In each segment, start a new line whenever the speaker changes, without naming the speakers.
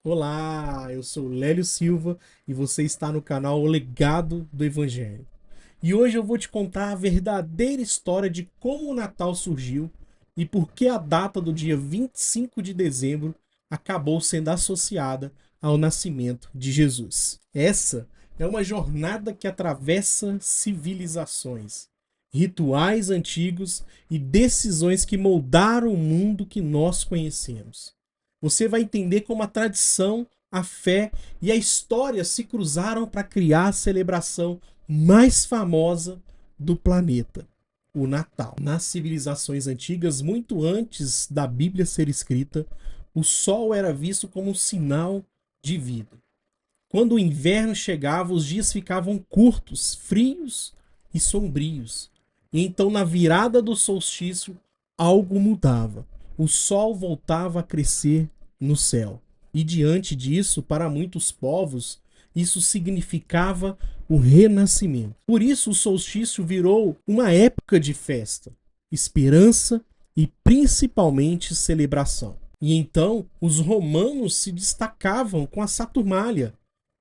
Olá, eu sou Lélio Silva e você está no canal O Legado do Evangelho. E hoje eu vou te contar a verdadeira história de como o Natal surgiu e por que a data do dia 25 de dezembro acabou sendo associada ao nascimento de Jesus. Essa é uma jornada que atravessa civilizações, rituais antigos e decisões que moldaram o mundo que nós conhecemos. Você vai entender como a tradição, a fé e a história se cruzaram para criar a celebração mais famosa do planeta, o Natal. Nas civilizações antigas, muito antes da Bíblia ser escrita, o sol era visto como um sinal de vida. Quando o inverno chegava, os dias ficavam curtos, frios e sombrios. E então, na virada do solstício, algo mudava. O sol voltava a crescer no céu. E diante disso, para muitos povos, isso significava o renascimento. Por isso, o solstício virou uma época de festa, esperança e principalmente celebração. E então, os romanos se destacavam com a Saturnália,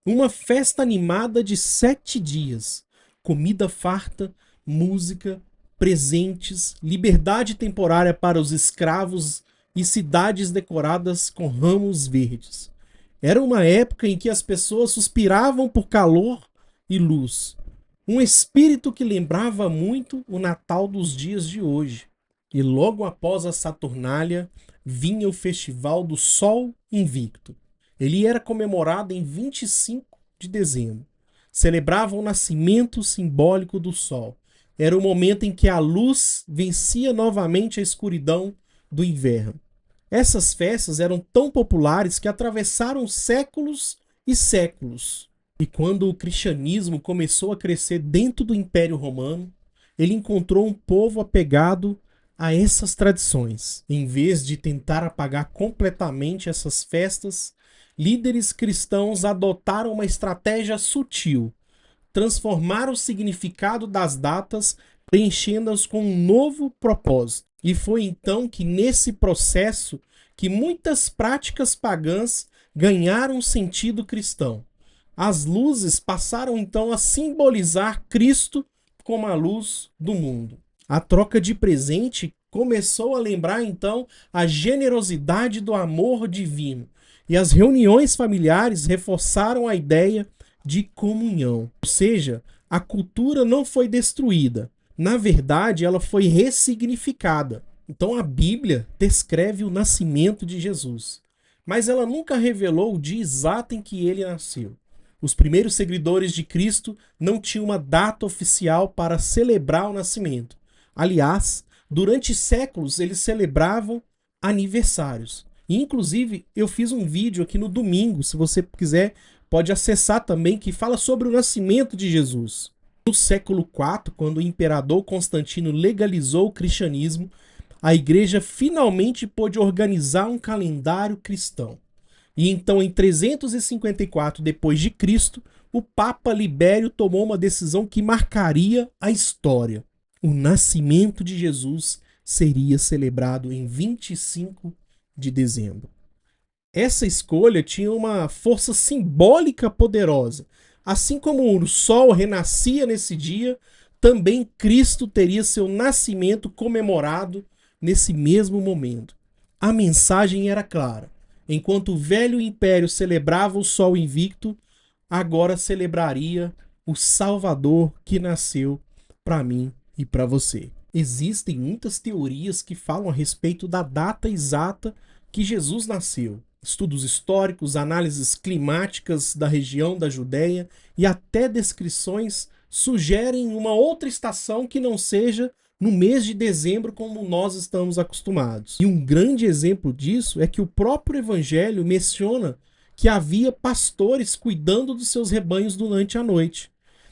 uma festa animada de 7 dias. Comida farta, música, presentes, liberdade temporária para os escravos e cidades decoradas com ramos verdes. Era uma época em que as pessoas suspiravam por calor e luz. Um espírito que lembrava muito o Natal dos dias de hoje. E logo após a Saturnália vinha o Festival do Sol Invicto. Ele era comemorado em 25 de dezembro. Celebrava o nascimento simbólico do Sol. Era o momento em que a luz vencia novamente a escuridão do inverno. Essas festas eram tão populares que atravessaram séculos e séculos. E quando o cristianismo começou a crescer dentro do Império Romano, ele encontrou um povo apegado a essas tradições. Em vez de tentar apagar completamente essas festas, líderes cristãos adotaram uma estratégia sutil: transformar o significado das datas, preenchendo-as com um novo propósito. E foi então que, nesse processo, que muitas práticas pagãs ganharam sentido cristão. As luzes passaram então a simbolizar Cristo como a luz do mundo. A troca de presente começou a lembrar então a generosidade do amor divino. E as reuniões familiares reforçaram a ideia de comunhão. Ou seja, a cultura não foi destruída. Na verdade, ela foi ressignificada. Então a Bíblia descreve o nascimento de Jesus, mas ela nunca revelou o dia exato em que ele nasceu. Os primeiros seguidores de Cristo não tinham uma data oficial para celebrar o nascimento. Aliás, durante séculos eles celebravam aniversários. E, inclusive, eu fiz um vídeo aqui no domingo, se você quiser, pode acessar também, que fala sobre o nascimento de Jesus. No século IV, quando o imperador Constantino legalizou o cristianismo, a igreja finalmente pôde organizar um calendário cristão. E então, em 354 depois de Cristo, o Papa Libério tomou uma decisão que marcaria a história. O nascimento de Jesus seria celebrado em 25 de dezembro. Essa escolha tinha uma força simbólica poderosa. Assim como o sol renascia nesse dia, também Cristo teria seu nascimento comemorado nesse mesmo momento. A mensagem era clara. Enquanto o velho império celebrava o sol invicto, agora celebraria o Salvador que nasceu para mim e para você. Existem muitas teorias que falam a respeito da data exata que Jesus nasceu. Estudos históricos, análises climáticas da região da Judéia e até descrições sugerem uma outra estação que não seja no mês de dezembro como nós estamos acostumados. E um grande exemplo disso é que o próprio Evangelho menciona que havia pastores cuidando dos seus rebanhos durante a noite.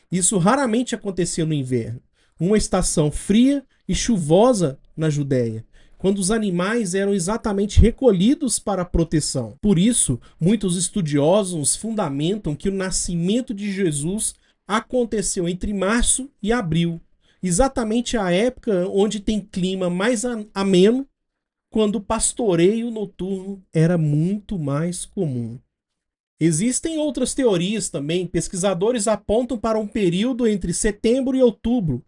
Isso raramente acontecia no inverno. Uma estação fria e chuvosa na Judéia, quando os animais eram exatamente recolhidos para a proteção. Por isso, muitos estudiosos fundamentam que o nascimento de Jesus aconteceu entre março e abril, exatamente a época onde tem clima mais ameno, quando o pastoreio noturno era muito mais comum. Existem outras teorias também. Pesquisadores apontam para um período entre setembro e outubro,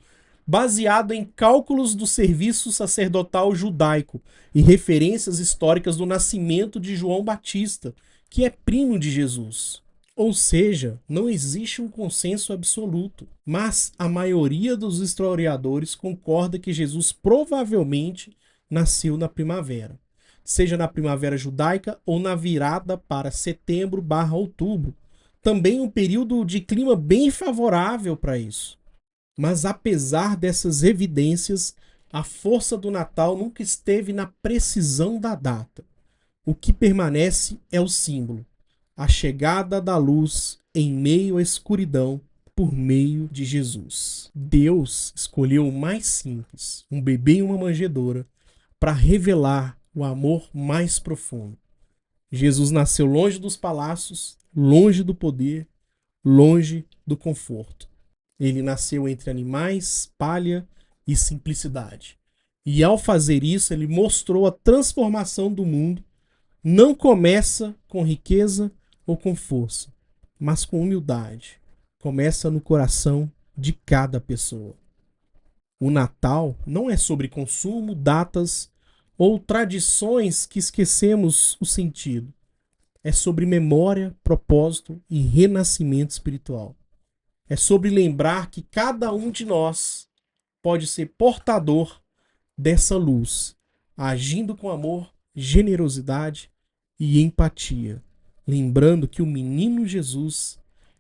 baseado em cálculos do serviço sacerdotal judaico e referências históricas do nascimento de João Batista, que é primo de Jesus. Ou seja, não existe um consenso absoluto, mas a maioria dos historiadores concorda que Jesus provavelmente nasceu na primavera, seja na primavera judaica ou na virada para setembro/outubro. Também um período de clima bem favorável para isso. Mas apesar dessas evidências, a força do Natal nunca esteve na precisão da data. O que permanece é o símbolo, a chegada da luz em meio à escuridão por meio de Jesus. Deus escolheu o mais simples, um bebê em uma manjedoura, para revelar o amor mais profundo. Jesus nasceu longe dos palácios, longe do poder, longe do conforto. Ele nasceu entre animais, palha e simplicidade. E ao fazer isso, ele mostrou a transformação do mundo. Não começa com riqueza ou com força, mas com humildade. Começa no coração de cada pessoa. O Natal não é sobre consumo, datas ou tradições que esquecemos o sentido. É sobre memória, propósito e renascimento espiritual. É sobre lembrar que cada um de nós pode ser portador dessa luz, agindo com amor, generosidade e empatia, lembrando que o menino Jesus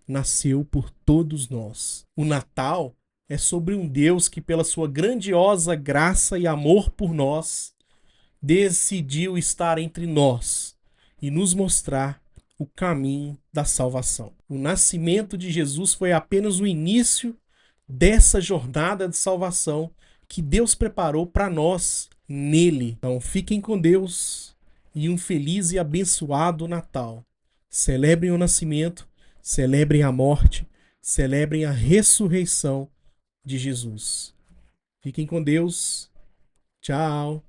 nasceu por todos nós. O Natal é sobre um Deus que, pela sua grandiosa graça e amor por nós, decidiu estar entre nós e nos mostrar o caminho da salvação. O nascimento de Jesus foi apenas o início dessa jornada de salvação que Deus preparou para nós nele. Então fiquem com Deus e um feliz e abençoado Natal. Celebrem o nascimento, celebrem a morte, celebrem a ressurreição de Jesus. Fiquem com Deus. Tchau.